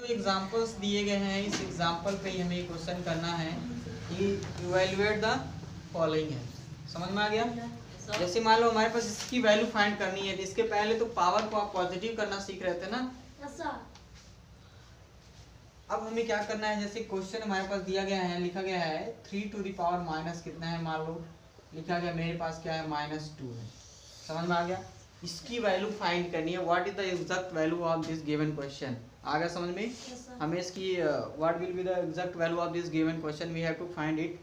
जो एग्जांपल्स दिए गए हैं इस एग्जांपल पे ही हमें क्वेश्चन करना है कि इवैल्यूएट द फॉलोइंग है। समझ में आ गया? जैसे मान लो हमारे पास इसकी वैल्यू फाइंड करनी है, इसके पहले तो पावर को आप पॉजिटिव करना सीख रहे थे ना। अब हमें क्या करना है, जैसे क्वेश्चन हमारे पास दिया गया है, लिखा गया है 3 टू द पावर माइनस कितना है, मान लो लिखा गया मेरे पास क्या है -2 है। समझ में आ गया? इसकी वैल्यू फाइंड करनी है, what is the exact value of this given question. आ गया समझ में? हमें इसकी what will be the exact value of this given question, we have to find it.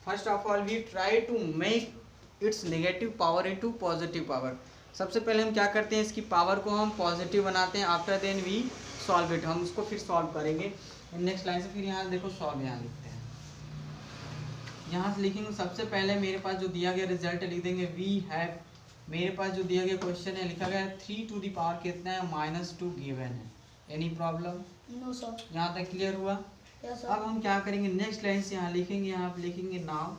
First of all we try to make its negative power into positive power. सबसे पहले हम क्या करते हैं, इसकी पावर को हम पॉजिटिव बनाते हैं, after then we solve it. हम उसको फिर सॉल्व करेंगे नेक्स्ट लाइन से। फिर यहाँ देखो सॉल्व यहाँ लिखते हैं, यहाँ से लिखेंगे सबसे पहले मेरे पास जो दिया गया रिजल्ट लिख देंगे वी हैव, मेरे पास जो दिया गया क्वेश्चन है लिखा गया 3 टू द पावर कितना है -2 गिवन है। Any problem? No sir. यहाँ तक क्लियर हुआ? Yes sir. अब हम क्या करेंगे, नेक्स्ट लाइन से यहाँ लिखेंगे, यहाँ पे लिखेंगे नाउ।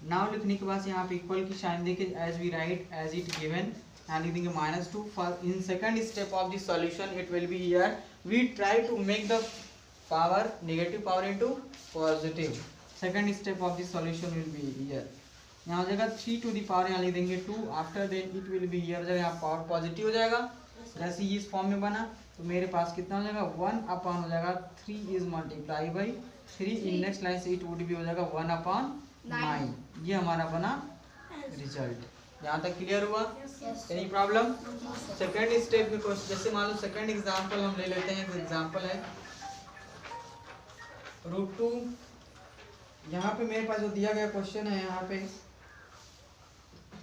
नाउ लिखने के बाद यहाँ पे इक्वल की साइन देके as we write as it given, यहाँ लिख देंगे -2 for in second step of the solution it will be here we try to make the power negative power into positive. Second step of the solution will be here, यहाँ हो जाएगा 3 to the power, यहाँ लिख देंगे 2, after then it will be here हो जाएगा, यहाँ power positive हो जाएगा। जैसे ये इस फॉर्म में बना तो मेरे पास कितना हो जाएगा 1/, हो जाएगा 3 is multiply by 3, in next line से इट वुड भी हो जाएगा 1/9। ये हमारा बना रिजल्ट। यहाँ तक क्लियर हुआ? Any problem? सेकंड स्टेप में क्वेश्चन, जैसे मान लो सेकंड एग्जांपल हम ले लेते हैं, एग्जांपल है √2। यहाँ पे मेरे पास जो दिया गया क्वेश्चन है, यहाँ पे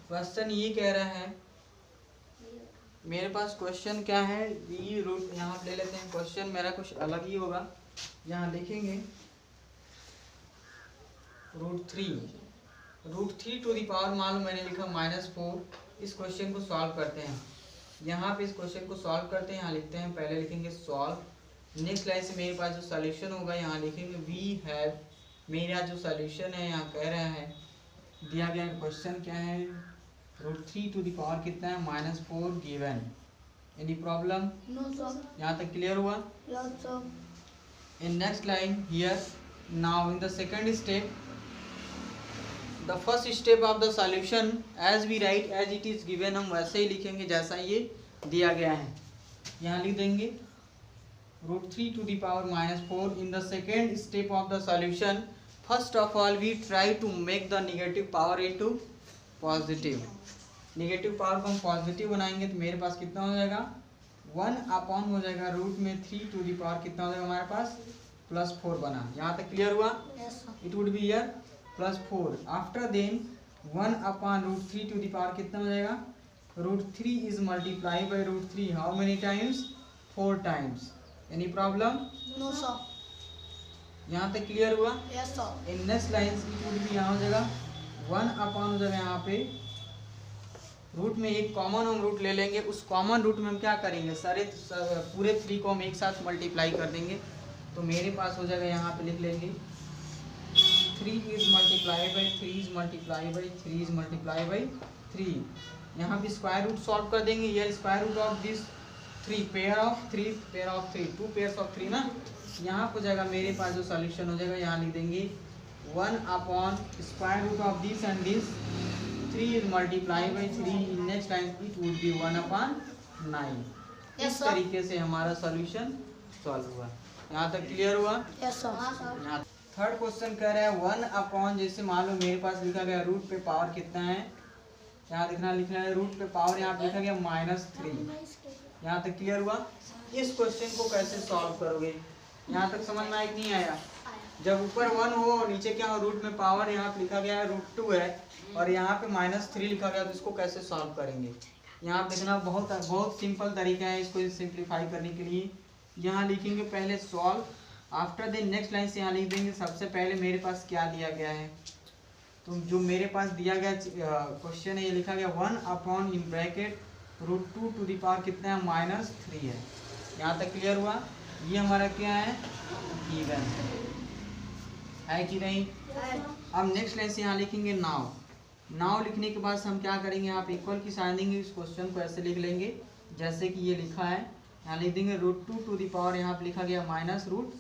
क्वेश्चन ये कह रहा है, मेरे पास क्वेश्चन क्या है वी रूट, यहाँ ले लेते हैं क्वेश्चन मेरा कुछ अलग ही होगा। यहाँ लिखेंगे √3 टू द पावर, मान लो मैंने लिखा -4। इस क्वेश्चन को सॉल्व करते हैं, यहाँ पे इस क्वेश्चन को सॉल्व करते हैं, यहाँ लिखते हैं पहले लिखेंगे सॉल्व। नेक्स्ट लाइन से मेरे पास जो सॉल्यूशन होगा यहाँ लिखेंगे वी हैव, मेरा जो सॉल्यूशन है यहाँ कह रहा है दिया गया क्वेश्चन क्या है √3 टू द पावर कितना है -4 given. Any problem? No sir. यहाँ तक क्लियर हुआ? Yes sir. In next line here now in the second step the first step of the solution as we write as it is given, हम वैसे ही लिखेंगे जैसा ये दिया गया है। यहाँ लिख देंगे √3 to the power -4 in the second step of the solution first of all we try to make the negative power into positive. Negative power को हम पॉजिटिव बनाएंगे तो मेरे पास कितना हो जाएगा 1/, हो जाएगा रूट में 3 टू द पावर कितना हो जाएगा हमारे पास +4 बना। यहाँ तक क्लियर हुआ? Yes sir. It would be here +4, after then 1/√3 to the power कितना हो जाएगा √3 is multiply by √3, how many times 4 times. Any problem? No sir. यहाँ तक क्लियर हुआ? Yes sir. In next line it would be यहाँ हो जाएगा 1/, हो जाएगा यहाँ पे रूट में एक कॉमन हम रूट ले लेंगे, उस कॉमन रूट में हम क्या करेंगे सारे पूरे 3 को हम एक साथ मल्टीप्लाई कर देंगे, तो मेरे पास हो जाएगा यहाँ पे लिख लेंगे 3 is multiply by 3 is multiply by 3 is multiply by 3। यहाँ पे स्क्वायर रूट सॉल्व कर देंगे, ये square root of this 3 pair of 3 pair of 3 2 pairs of 3 ना। यहाँ हो जाएगा मेरे पास जो सॉल्यूशन हो जाएगा, यहाँ लिख देंगे 1/स्क्वायर root of this and this 3 is multiply by 3, in next line it would be 1/9। इस तरीके से हमारा सॉल्यूशन सॉल्व हुआ। यहाँ तक क्लियर हुआ? Yes sir. यहाँ थर्ड क्वेश्चन कह रहा है 1/, जैसे मान लो मेरे पास लिखा गया रूट पे पावर कितना है, यहाँ लिखना है रूट पे पावर, यहाँ पे लिखा गया -3। यहाँ तक क्लियर हुआ? इस क्वेश्चन को कैसे सॉल्व करोगे, यहाँ तक समझ में आया कि नहीं आया? जब ऊपर 1 हो और नीचे क्या हो रूट में पावर, यहाँ पे लिखा गया है √2 है और यहाँ पे -3 लिखा गया, तो इसको कैसे सॉल्व करेंगे? यहाँ देखना बहुत सिंपल तरीका है इसको सिंप्लीफाई करने के लिए। यहाँ लिखेंगे पहले solve, after then next line से यहाँ लिख देंगे सबसे पहले मेरे पास क्या दिया गया है, तो जो मेरे पास दिया गया क्वेश्चन है ये लिखा गया 1/, in bracket √2 to the power कितना है -3 है। यहाँ तक क्लियर हुआ? ये हमारा क्या है गिवन है कि नहीं? अब नेक्स्ट लाइन से यहाँ लिखेंगे नाउ। नाउ लिखने के बाद हम क्या करेंगे, आप इक्वल की साइन देंगे, इस क्वेश्चन को ऐसे लिख लेंगे जैसे कि ये लिखा है यहाँ लिख देंगे √2 टू दी पावर, यहाँ पे लिखा गया माइनस रूट,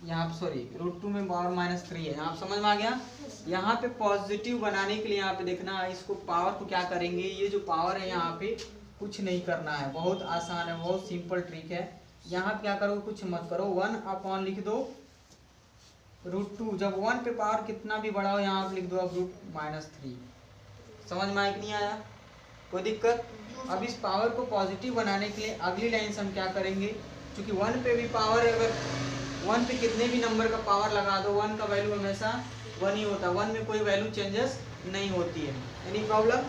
यहाँ सॉरी √2 में पावर -3 है। यहाँ समझ में आ गया। यहाँ पे पॉजिटिव बनाने के लिए यहाँ पे देखना इसको पावर को क्या करेंगे, ये जो पावर है यहाँ पे कुछ नहीं करना है, बहुत आसान है, बहुत सिंपल ट्रिक है। यहाँ पे क्या करो, कुछ मत करो, 1 अपॉन लिख दो √2। जब 1 पे पावर कितना भी बड़ा हो यहाँ पे लिख दो अब √-3। समझ में आया कि नहीं आया, कोई दिक्कत? अब इस पावर को पॉजिटिव बनाने के लिए अगली लाइन से हम क्या करेंगे, क्योंकि 1 पे भी पावर, अगर 1 पे कितने भी नंबर का पावर लगा दो 1 का वैल्यू हमेशा 1 ही होता है, 1 में कोई वैल्यू चेंजेस नहीं होती है। Any problem?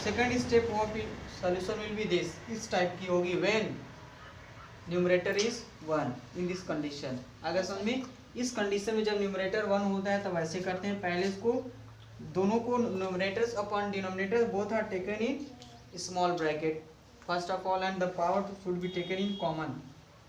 Second step of solution will B this, इस टाइप की होगी, when numerator is 1 in this condition. अगर समझ में, इस कंडीशन में जब न्यूमरेटर 1 होता है तब ऐसे करते हैं, पहले इसको दोनों को numerators upon denominators both are taken in small bracket first of all, and the power should be taken in common.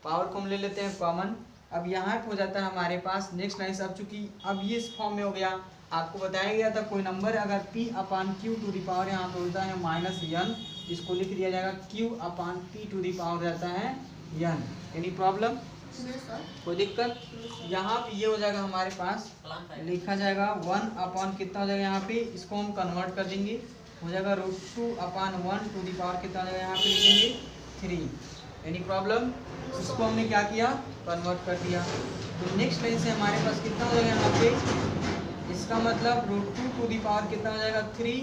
Power को हम ले लेते हैं कॉमन। अब यहाँ पे हो जाता है हमारे पास नेक्स्ट लाइन से, अब चूंकि अब ये इस फॉर्म में हो गया, आपको बताया गया था कोई नंबर अगर p/q टू दी पावर यहाँ पे होता है -n, इसको लिख दिया जाएगा q/p टू दी पावर रहता है n। एनी प्रॉब्लम, कोई दिक्कत? यहाँ पे ये हो जाएगा हमारे पास, लिखा जाएगा 1 अपॉन कितना हो जाएगा, यहाँ पे इसको हम कन्वर्ट कर देंगे, हो जाएगा √2/1 टू दी पावर कितना हो जाएगा, यहाँ पे लिखेंगे 3। Any problem? इसको हमने क्या किया, कन्वर्ट कर दिया। तो नेक्स्ट लाइन से हमारे पास कितना हो जाएगा यहाँ पे, इसका मतलब √2 टू दी पावर कितना हो जाएगा 3,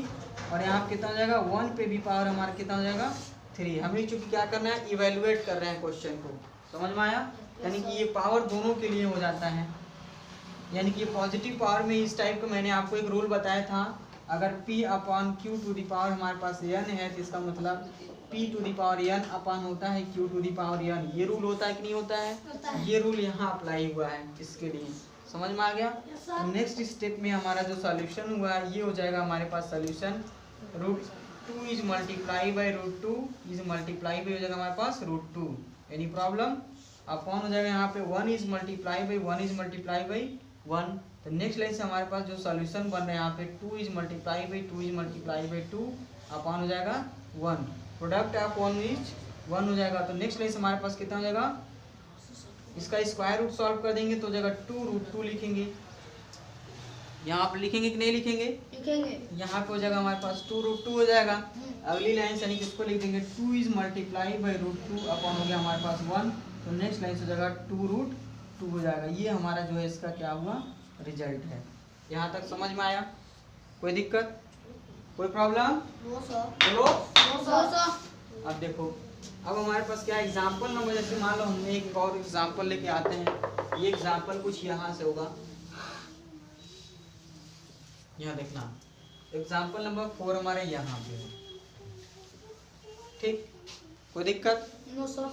और यहाँ पे कितना हो जाएगा 1 पे भी पावर हमारा कितना हो जाएगा 3। हमें चूंकि क्या करना है, इवेलुएट कर रहे हैं क्वेश्चन को, समझ में आया? यानी कि ये पावर दोनों के लिए हो जाता है, यानी कि पॉजिटिव पावर में इस टाइप का मैंने आपको एक रूल बताया था, अगर p/q टू दी पावर हमारे पास n है तो इसका मतलब p to the power n upon होता है q to the power n। ये रूल होता है कि नहीं होता है? ये रूल यहाँ अप्लाई हुआ है इसके लिए, समझ में आ गया? नेक्स्ट स्टेप में हमारा जो सॉल्यूशन हुआ ये हो जाएगा हमारे पास solution √2 is multiply by √2 is multiply by हो जाएगा हमारे पास √2। Any problem? अपॉन हो जाएगा यहाँ पे 1 is multiply by 1 is multiply by 1। तो नेक्स्ट लाइन से हमारे पास जो सॉल्यूशन बन रहा है यहाँ पे 2 is multiply by 2 is multiply by 2 upon हो जाएगा 1। प्रोडक्ट ऑफ 1 इज 1 हो जाएगा। तो नेक्स्ट लाइन से हमारे पास कितना हो जाएगा, इसका स्क्वायर रूट सॉल्व कर देंगे तो हो जाएगा 2√2 लिखेंगे, यहाँ पर लिखेंगे कि नहीं लिखेंगे? लिखेंगे। यहाँ पे हो जाएगा हमारे पास 2√2 हो जाएगा। अगली लाइन से यानी कि इसको लिख देंगे 2 इज मल्टीप्लाई बाई √2 अपॉन हो गया हमारे पास 1। तो नेक्स्ट लाइन से हो जाएगा 2√2 हो जाएगा। ये हमारा जो है इसका क्या हुआ, रिजल्ट है। यहाँ तक समझ में आया? कोई दिक्कत, कोई प्रॉब्लम? बोलो। अब देखो, अब हमारे पास क्या एग्जाम्पल नंबर, जैसे मान लो हमने एक और एग्जाम्पल लेके आते हैं। ये एग्जाम्पल कुछ यहाँ से होगा, यहाँ देखना एग्जाम्पल नंबर 4 हमारे यहाँ पे है, ठीक? कोई दिक्कत?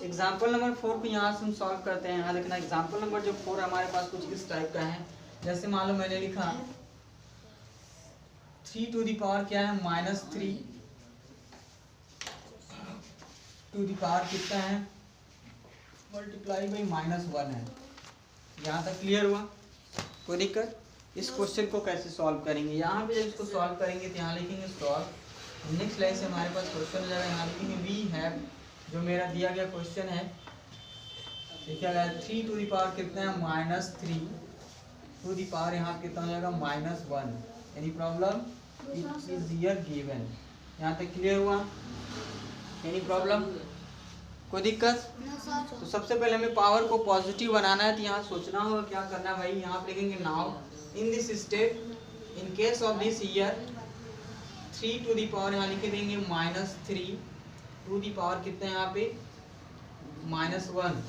एग्जाम्पल नंबर 4 को यहाँ से हम सॉल्व करते हैं। यहाँ देखना एग्जाम्पल नंबर जो 4 हमारे पास कुछ इस टाइप का है। जैसे मान लो मैंने लिखा 3 टू दी पावर क्या है -3 टू दी पावर कितना है मल्टीप्लाई बाई -1 है। यहाँ तक क्लियर हुआ? कोई दिक्कत? इस क्वेश्चन को कैसे सॉल्व करेंगे, यहाँ पे जब इसको सॉल्व करेंगे तो यहाँ लिखेंगे सॉल्व। नेक्स्ट लाइन से हमारे पास क्वेश्चन हो जाएगा, यहाँ लिखेंगे वी हैव, जो मेरा दिया गया क्वेश्चन है लिखा गया 3 टू दी पावर कितना है -3 टू दी पावर यहाँ कितना हो जाएगा -1। Any problem? It is here given. यहाँ तक क्लियर हुआ? एनी प्रॉब्लम, कोई दिक्कत? तो सबसे पहले हमें पावर को पॉजिटिव बनाना है, तो यहाँ सोचना होगा क्या करना है भाई। यहाँ पे लिखेंगे now in this step in case of this year 3 to the power यहाँ लिखे देंगे -3 टू दी पावर कितना है यहाँ पे -1।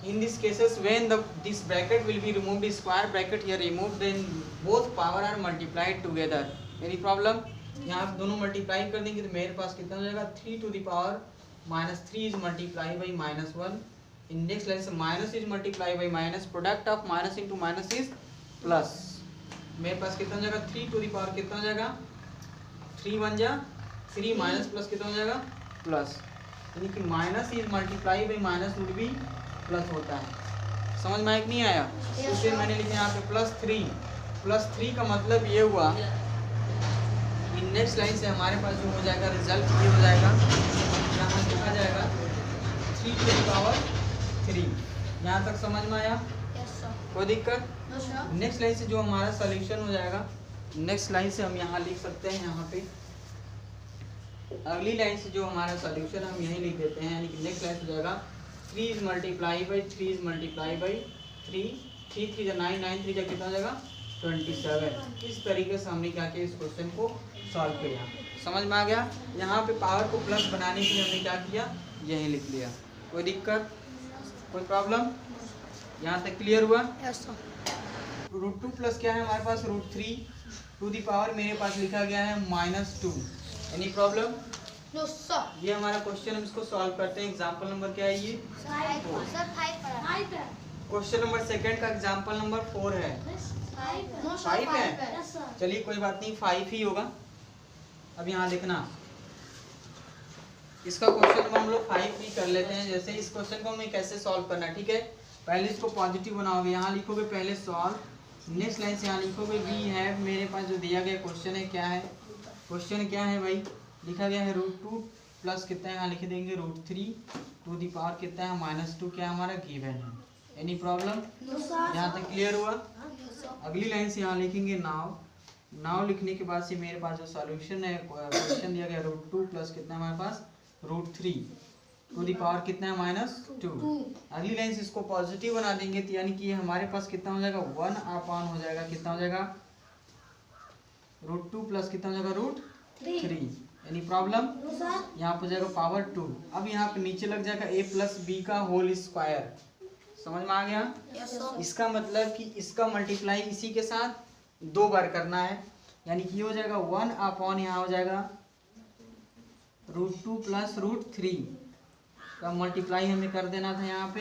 In these cases when this bracket will be removed, square bracket here removed, then both power are multiplied together. Any problem? यहाँ पे दोनों मल्टीप्लाई कर देंगे तो मेरे पास कितना हो जाएगा 3 to the power -3 is multiply by -1। In next line से minus is multiply by minus, product of minus into minus is plus. मेरे पास कितना हो जाएगा 3 टू दी पावर कितना हो जाएगा 3 बन जा 3 माइनस प्लस कितना हो जाएगा प्लस, यानी कि minus is multiply by minus would be plus होता है। समझ में आया कि नहीं आया? इसलिए मैंने लिखा यहाँ पे +3 का मतलब ये हुआ कि नेक्स्ट लाइन से हमारे पास जो हो जाएगा रिजल्ट ये हो जाएगा, यहाँ लिखा जाएगा 3 यहाँ तक समझ में आया? Yes, sir. कोई दिक्कत? No, sir. नेक्स्ट लाइन से जो हमारा सॉल्यूशन हो जाएगा, नेक्स्ट लाइन से हम यहाँ लिख सकते हैं, यहाँ पे अगली लाइन से जो हमारा सॉल्यूशन हम यही लिख देते हैं, यानी कि नेक्स्ट लाइन हो जाएगा 3 is multiply by 3 is multiply by 3, 3 3 9 9 3 कितना हो जाएगा 27। इस तरीके से हमने क्या किया, इस क्वेश्चन को सॉल्व किया। समझ में आ गया? यहाँ पे पावर को प्लस बनाने के लिए हमने क्या किया, यही लिख लिया। कोई दिक्कत, कोई प्रॉब्लम? यहाँ तक क्लियर हुआ? Yes, sir. √2 प्लस क्या है हमारे पास, √3 टू दी पावर मेरे पास लिखा गया है -2। Any problem? No, sir. ये हमारा क्वेश्चन, हम इसको सॉल्व करते हैं। एग्जांपल नंबर क्या है ये? 5. Sir, 5. क्वेश्चन नंबर सेकंड का एग्जांपल नंबर 4 है। No, sir. 5 है? Yes, sir. चलिए कोई बात नहीं, 5 ही होगा। अब यहाँ देखना, इसका क्वेश्चन को हम लोग 5 ही कर लेते हैं। जैसे इस क्वेश्चन को हमें कैसे सॉल्व करना है, ठीक है? पहले इसको पॉजिटिव बनाओगे, यहाँ लिखोगे पहले सॉल्व, नेक्स्ट लाइन से यहाँ लिखोगे वी हैव, मेरे पास जो दिया गया क्वेश्चन है क्या है, क्वेश्चन क्या है भाई, लिखा गया है √2 प्लस कितना है, यहाँ लिख देंगे √3 टू दी पावर कितना है -2, क्या हमारा गिवन है। Any problem? No, sir. यहाँ तक क्लियर हुआ? Yes, sir. अगली लाइन से यहाँ लिखेंगे नाउ, नाउ लिखने के बाद से मेरे पास जो सॉल्यूशन है, क्वेश्चन दिया गया √2 प्लस कितना है हमारे पास √3 टू दी पावर कितना है -2। अगली लाइन से इसको पॉजिटिव बना देंगे, तो यानी कि ये हमारे पास कितना हो जाएगा 1 हो जाएगा, कितना हो जाएगा √2 प्लस कितना हो जाएगा √3। Any problem? No, sir. यहाँ पर जाएगा पावर 2। अब यहाँ पे नीचे लग जाएगा a प्लस बी का होल स्क्वायर। समझ में आ गया? Yes, sir. इसका मतलब कि इसका मल्टीप्लाई इसी के साथ 2 बार करना है, यानी कि ये हो जाएगा 1 यहाँ हो जाएगा √2 प्लस √3 का मल्टीप्लाई हमें कर देना था यहाँ पे,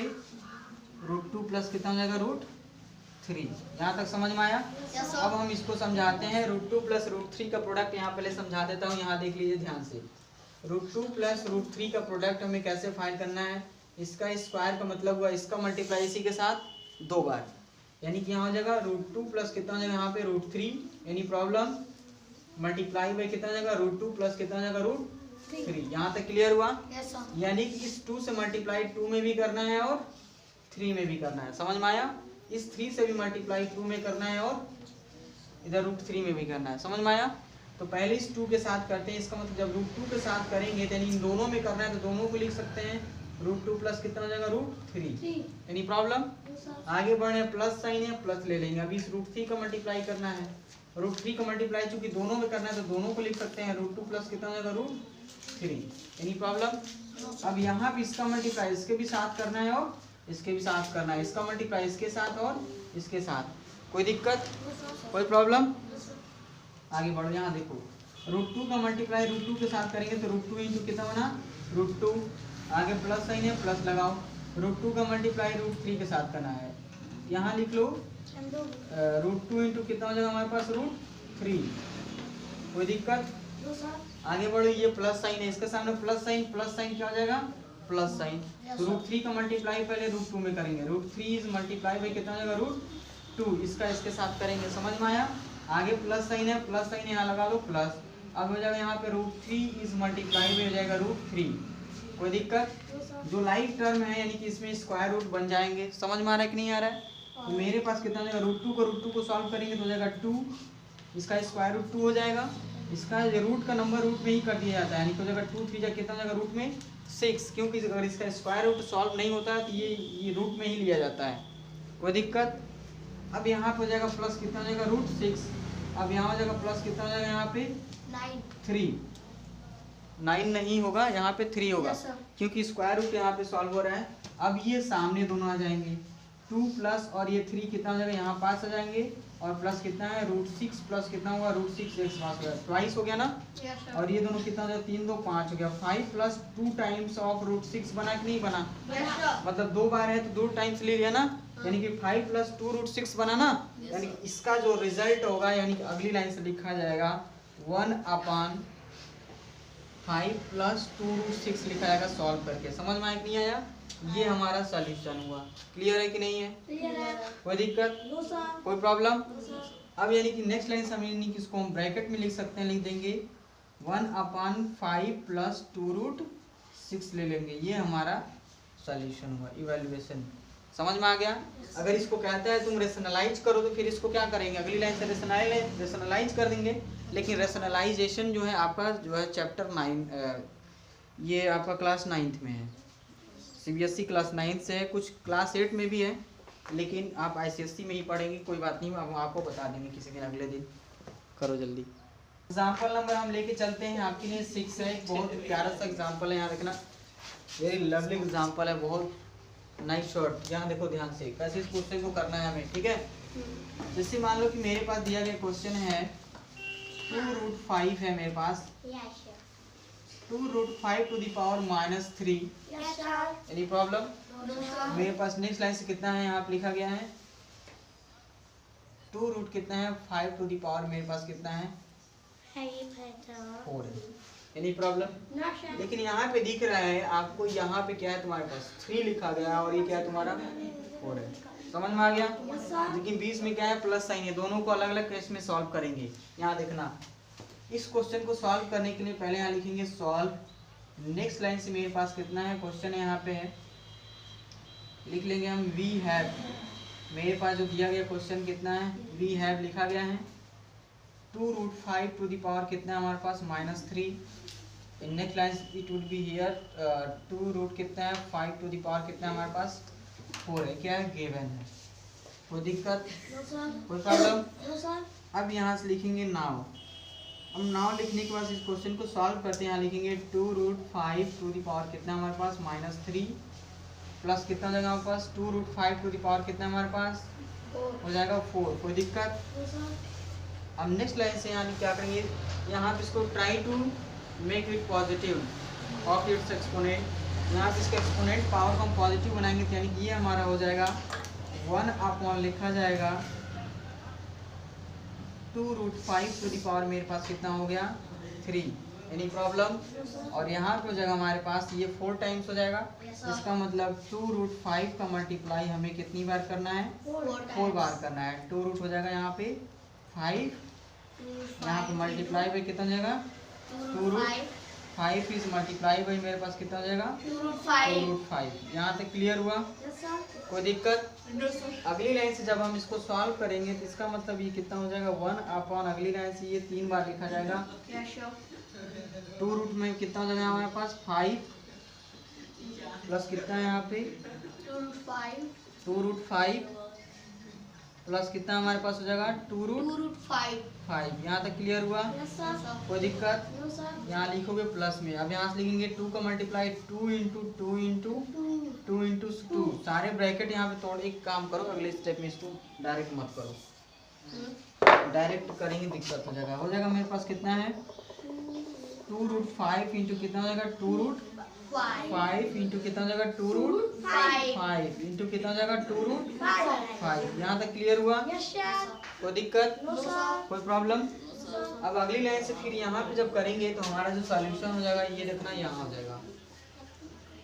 √2 प्लस कितना हो जाएगा √3। यहाँ तक समझ में आया? Yes, sir. अब हम इसको समझाते हैं। √2 प्लस √3 का प्रोडक्ट यहाँ पहले समझा देता हूँ, यहाँ देख लीजिए ध्यान से। √2 प्लस √3 का प्रोडक्ट हमें कैसे फाइंड करना है, इसका स्क्वायर का मतलब हुआ इसका मल्टीप्लाई इसी के साथ 2 बार, यानी कि यहाँ हो जाएगा √2 प्लस कितना हो जाएगा यहाँ पे √3। Any problem? मल्टीप्लाई बाई कितना हो जाएगा √2 प्लस कितना हो जाएगा √3। यहाँ तक क्लियर हुआ? Yes, sir. यानी कि इस 2 से मल्टीप्लाई 2 में भी करना है और 3 में भी करना है। समझ में आया? इस 3 से भी मल्टीप्लाई 2 में करना है और इधर √3 में भी करना है। समझ में आया? तो पहले इस 2 के साथ करते हैं, इसका मतलब जब √2 के साथ करेंगे तो यानी इन दोनों में करना है, तो दोनों को लिख सकते हैं √2 प्लस कितना हो जाएगा √3। Any problem? आगे बढ़े, प्लस साइन है, प्लस ले लेंगे। अभी इस √3 का मल्टीप्लाई करना है, √3 का मल्टीप्लाई चूंकि दोनों में करना है तो दोनों को लिख सकते हैं √2 प्लस कितना हो जाएगा √3। Any problem? अब यहाँ पे इसका मल्टीप्लाई इसके भी साथ करना है और इसके भी साथ करना है, इसका मल्टीप्लाई इसके साथ और इसके साथ। कोई दिक्कत, कोई प्रॉब्लम? आगे बढ़ो, यहाँ देखो √2 का मल्टीप्लाई √2 के साथ करेंगे तो √2 इंटू कितना बना √2, आगे प्लस साइन है प्लस लगाओ, √2 का मल्टीप्लाई √3 के साथ करना है, यहाँ लिख लो √2 इंटू कितना हो जाएगा हमारे पास √3। कोई दिक्कत? आगे बढ़ो, ये प्लस साइन है, इसके सामने प्लस साइन क्या हो जाएगा प्लस साइन। तो √3 का मल्टीप्लाई पहले √2 में करेंगे, √3 इज मल्टीप्लाई बाई कितना हो जाएगा √2, इसका इसके साथ करेंगे। समझ में आया? आगे प्लस साइन है, प्लस साइन यहाँ लगा लो प्लस, अब हो जाएगा यहाँ पे √3 इज मल्टीप्लाई बाई हो जाएगा √3। कोई दिक्कत? जो लाइव टर्म है यानी कि इसमें स्क्वायर रूट बन जाएंगे। समझ में आ रहा है कि नहीं आ रहा है? तो मेरे पास कितना हो जाएगा √2 को सॉल्व करेंगे तो हो जाएगा 2, इसका स्क्वायर रूट 2 हो जाएगा, इसका रूट का नंबर रूट में ही कर दिया जाता है, यानी कि हो जाएगा 2 3 जा कितना हो जाएगा रूट में 6, क्योंकि अगर इसका स्क्वायर रूट सॉल्व नहीं होता है तो ये रूट में ही लिया जाता है। कोई दिक्कत? अब यहाँ पे हो जाएगा प्लस कितना हो जाएगा √6, अब यहाँ हो जाएगा प्लस कितना हो जाएगा यहाँ पे 3, 9 नहीं होगा, यहाँ पे 3 होगा। Yes, sir. क्योंकि स्क्वायर रूट यहाँ पे सॉल्व हो रहा है। अब ये सामने दोनों आ जाएंगे, 2 प्लस और ये 3 कितना हो जाएगा यहाँ पास आ जाएंगे, और प्लस कितना है √6 प्लस कितना हुआ √6 एक पास हो गया, ट्वाइस हो गया ना। Yes, sir. और ये दोनों कितना हो जाएगा 3 2 5 हो गया, 5 प्लस 2 टाइम्स ऑफ √6 बना कि नहीं बना? Yes, sir. मतलब 2 बार है तो 2 टाइम्स ले लिया ना, यानी कि 5 प्लस 2 √6 बना ना। यानी कि इसका जो रिजल्ट होगा यानी कि अगली लाइन से लिखा जाएगा 1/5 प्लस 2 √6 लिखा जाएगा सॉल्व करके। समझ में आया कि नहीं आया? ये हमारा सॉल्यूशन हुआ। क्लियर है कि नहीं है? Clear है? कोई दिक्कत, No, sir. कोई प्रॉब्लम? No, sir. अब यानी कि नेक्स्ट लाइन से हम यानी कि इसको हम ब्रैकेट में लिख सकते हैं, लिख देंगे 1/5 प्लस 2 √6 ले लेंगे। ये हमारा सॉल्यूशन हुआ, इवैल्यूएशन। समझ में आ गया? अगर इसको कहता है तुम रेशनलाइज करो तो फिर इसको क्या करेंगे, अगली लाइन से रेशनलाइज कर देंगे। लेकिन रेशनलाइजेशन जो है आपका जो है चैप्टर 9, ये आपका क्लास 9th में है, CBSE क्लास 9th से है, कुछ क्लास 8 में भी है, लेकिन आप ICSE में ही पढ़ेंगे। कोई बात नहीं, हम आपको बता देंगे किसी दिन अगले दिन। करो जल्दी। एग्जाम्पल नंबर हम लेके चलते हैं आपके लिए 6 है। बहुत प्यारा सा एग्जाम्पल है, यहाँ देखना, वेरी लवली एग्जाम्पल है, बहुत नाइस शॉट। यहाँ देखो ध्यान से, कैसे इस क्वेश्चन को करना है हमें, ठीक है। जैसे मान लो कि मेरे पास दिया गया क्वेश्चन है 2√5 है मेरे पास, 2√5 to the power -3। Any problem? मेरे पास नेक्स्ट लाइन से कितना है, यहाँ पे लिखा गया है 2 रूट कितना है 5 to the power, मेरे पास कितना है 4 है। Any problem? लेकिन यहाँ पे दिख रहा है आपको, यहाँ पे क्या है तुम्हारे पास 3 लिखा गया और ये क्या है तुम्हारा 4 है। समझ में आ गया? लेकिन बीच में क्या है प्लस साइन है। दोनों को अलग अलग केस में सॉल्व करेंगे। यहाँ देखना, इस क्वेश्चन को सॉल्व करने के लिए पहले यहाँ लिखेंगे सॉल्व। नेक्स्ट लाइन से मेरे पास कितना है क्वेश्चन यहाँ पे है, लिख लेंगे हम वी हैव। मेरे पास जो दिया गया क्वेश्चन कितना है, वी हैव लिखा गया है 2√5 to the power कितना है हमारे पास -3। Next line it would be here 2 root कितना है 5 to the power कितना है हमारे पास 4 है। क्या है, गिवन है। कोई दिक्कत, कोई प्रॉब्लम? अब यहाँ से लिखेंगे नाउ। अब नाउ लिखने के बाद इस क्वेश्चन को सॉल्व करते हैं। यहाँ लिखेंगे 2√5 to the power कितना है हमारे पास -3 प्लस कितना हो जाएगा हमारे पास 2√5 to the power कितना है हमारे पास हो जाएगा 4। कोई दिक्कत? अब नेक्स्ट लाइन से यहाँ क्या करेंगे, यहाँ पे इसको try to make it positive of its exponent. यहाँ पे इसका एक्सपोनेंट पावर को हम पॉजिटिव बनाएंगे, यानी कि ये हमारा हो जाएगा 1 लिखा जाएगा 2√5 to the power मेरे पास कितना हो गया 3। Any problem? और यहाँ पे हो जाएगा हमारे पास ये 4 टाइम्स हो जाएगा। इसका मतलब 2√5 का मल्टीप्लाई हमें कितनी बार करना है 4 बार करना है। 2 रूट हो जाएगा यहाँ पे 5, यहाँ पे मल्टीप्लाई बाई कितना हो जाएगा 2√5 इज मल्टीप्लाई बाई मेरे पास कितना हो जाएगा 2√5। यहाँ तक क्लियर हुआ? कोई दिक्कत? अगली लाइन से जब हम इसको सॉल्व करेंगे तो इसका मतलब ये कितना हो जाएगा 1 अगली लाइन से ये 3 बार लिखा जाएगा। 2 रूट में कितना हो जाएगा हमारे पास 5 प्लस कितना है यहाँ पे 2√5 प्लस कितना हमारे पास हो जाएगा 2√5। यहाँ तक क्लियर हुआ? कोई दिक्कत? यहाँ लिखोगे प्लस में। अब यहाँ से लिखेंगे 2 का मल्टीप्लाई 2 इंटू 2 सारे ब्रैकेट यहाँ पे तोड़। एक काम करो, अगले स्टेप में इसको डायरेक्ट मत करो, डायरेक्ट करेंगे दिक्कत हो जाएगा। मेरे पास कितना है 2√5 इंटू कितना हो जाएगा 2√5 इंटू कितना हो जाएगा 2√5 इंटू कितना हो जाएगा 2√5। यहाँ तक क्लियर हुआ? कोई दिक्कत, कोई प्रॉब्लम? अब अगली लाइन से फिर यहाँ पे जब करेंगे तो हमारा जो सॉल्यूशन हो जाएगा ये देखना, यहाँ हो जाएगा,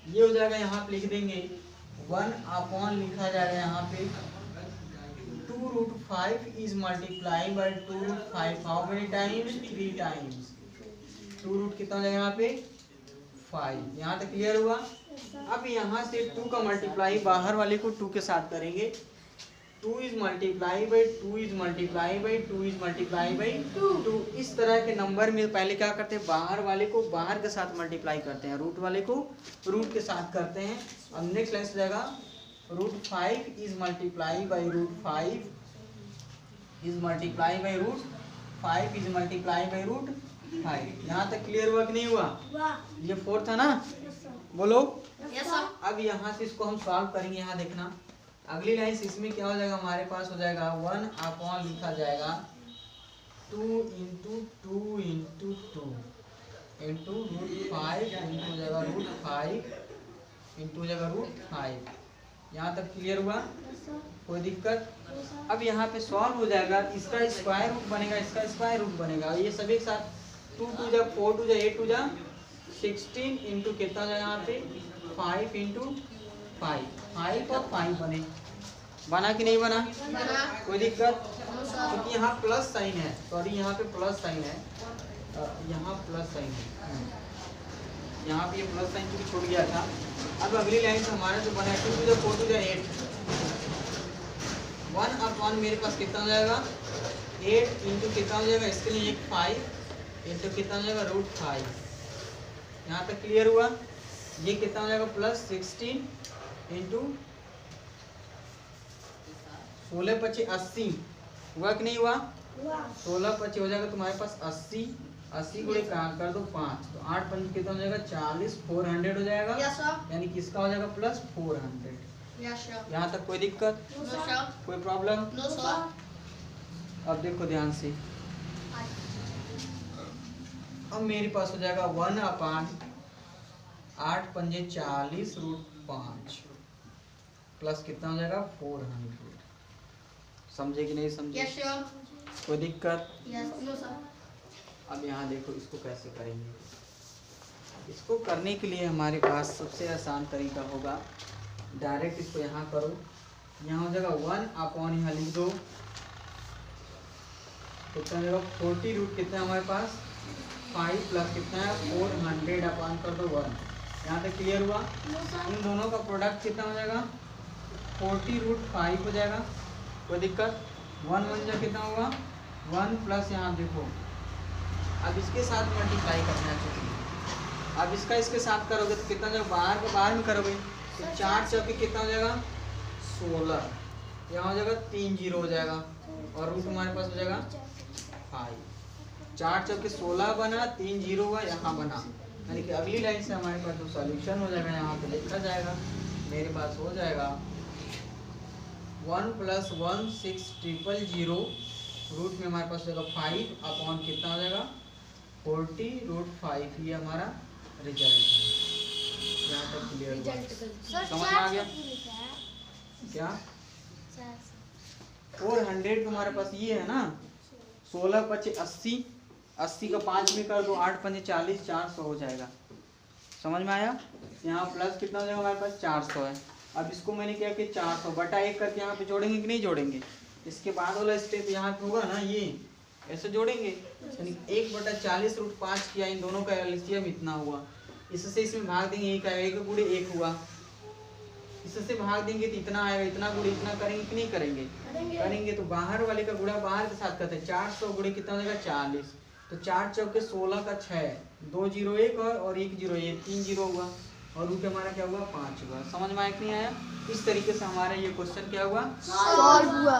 ये हो जाएगा। यहाँ पे लिख देंगे 1 लिखा जाएगा यहाँ पे 2√5 is multiply by 2√5 how many times 3 times. 2 root कितना हो जाएगा यहाँ पे 5। यहाँ तक क्लियर हुआ? अब यहाँ से 2 का मल्टीप्लाई बाहर वाले को 2 के साथ करेंगे। 2 is multiply by 2 is multiply by 2 is multiply by 2। इस तरह के नंबर में पहले क्या करते हैं, बाहर वाले को बाहर के साथ मल्टीप्लाई करते हैं, रूट वाले को रूट के साथ करते हैं। अब नेक्स्ट लाइन हो जाएगा √5 is multiply by √5 is multiply by √5 is multiply by √5। यहाँ तक क्लियर हुआ कि नहीं हुआ? ये 4 था ना, बोलो। अब यहाँ से इसको हम सॉल्व करेंगे। यहाँ देखना, अगली लाइन से इसमें क्या हो जाएगा, हमारे पास हो जाएगा 1 लिखा जाएगा 2 इंटू 2 इंटू 2 इंटू √5 इंटू जाएगा √5 इंटू जाएगा √5। यहाँ तक क्लियर हुआ? कोई दिक्कत? अब यहाँ पे सॉल्व हो जाएगा, इसका स्क्वायर रूट बनेगा, इसका स्क्वायर रूट बनेगा, ये सभी एक साथ 2 2 जा 4 2 जा 8 2 जा 16 इंटू कितना जाएगा यहाँ पे 5 इंटू 5 और 5 बना कि नहीं बना? कोई दिक्कत? क्योंकि यहाँ प्लस साइन है, सॉरी यहाँ पे प्लस साइन है, यहाँ प्लस साइन है। यहाँ पे ये प्लस साइन चूंकि छूट गया था। अब अगली लाइन से हमारा जो बना 2 to the 4 to the 8 1/, मेरे पास कितना हो जाएगा 8 इंटू कितना हो जाएगा, इसके लिए 5 इंटू कितना हो जाएगा √5। यहाँ तक क्लियर हुआ। ये कितना हो जाएगा प्लस 16 इंटू 16 × 25 80 हुआ कि नहीं हुआ। 16 × 25 हो जाएगा तुम्हारे पास 80 80 गुणे कर दो 5 तो 8 × 5 कितना हो जाएगा 40 400 हो जाएगा। यानी किसका हो जाएगा प्लस 400। यहाँ तक कोई दिक्कत कोई प्रॉब्लम। अब देखो ध्यान से, अब मेरे पास हो जाएगा 1/8 × 40 √5 प्लस कितना हो जाएगा 400। समझे कि नहीं समझे कोई दिक्कत। अब यहाँ देखो इसको कैसे करेंगे। इसको करने के लिए हमारे पास सबसे आसान तरीका होगा, डायरेक्ट इसको यहाँ करो। यहाँ हो जाएगा 1/, यहाँ लिख दो कितना हो जाएगा 40 रूट कितना हमारे पास 5 प्लस कितना है 400 कर दो 1। यहाँ तक क्लियर हुआ। इन दोनों का प्रोडक्ट कितना हो जाएगा 40 √5 हो जाएगा। कोई दिक्कत। 1 1 जा कितना होगा 1 प्लस यहाँ देखो, अब इसके साथ मल्टीप्लाई करना चाहिए। अब इसका इसके साथ करोगे तो कितना जाएगा, बाहर का बाहर में करोगे तो 4 चौके कितना हो जाएगा 16, यहाँ हो जाएगा 3 0 हो जाएगा और रूट हमारे पास हो जाएगा 5। 4 चौके 16 बना, 3 0 हुआ, यहाँ बना। यानी कि अगली लाइन से हमारे पास जो सॉल्यूशन हो जाएगा यहाँ पे लिखा जाएगा, मेरे पास हो जाएगा 1 + 1 6 0 रूट में हमारे पास होगा 5/, कितना हो जाएगा 40 √5। ये हमारा रिजल्ट है। यहाँ तक क्लियर हुआ, समझ में आ गया क्या। 400 हमारे पास ये है ना, 16 × 25 80, 80 का 5 में कर दो 8 × 5 40, 400 हो जाएगा। समझ में आया। यहाँ प्लस कितना हो जाएगा हमारे पास 400 है। अब इसको मैंने क्या कि 400 बटा 1 करके यहाँ पे जोड़ेंगे कि नहीं जोड़ेंगे। इसके बाद वाला स्टेप यहाँ पे होगा ना, ये ऐसे जोड़ेंगे, यानी 1/40 √5 किया, इन दोनों का एलसीएम इतना हुआ। इससे इसमें भाग देंगे, 1 आएगा, 1 गुणे 1 हुआ। इससे भाग देंगे तो इतना आएगा, इतना गुणे इतना करेंगे कि नहीं करेंगे, करेंगे। तो बाहर वाले का गुणा बाहर के साथ करते हैं। 400 गुणे कितना हो जाएगा 40, तो 4 चौके 16 का 6, 2 0 1 और 1 0 1, 3 0 हुआ और रूट हमारा क्या हुआ 5 हुआ। समझ में आया कि नहीं आया। इस तरीके से हमारा ये क्वेश्चन क्या हुआ सॉल्व हुआ।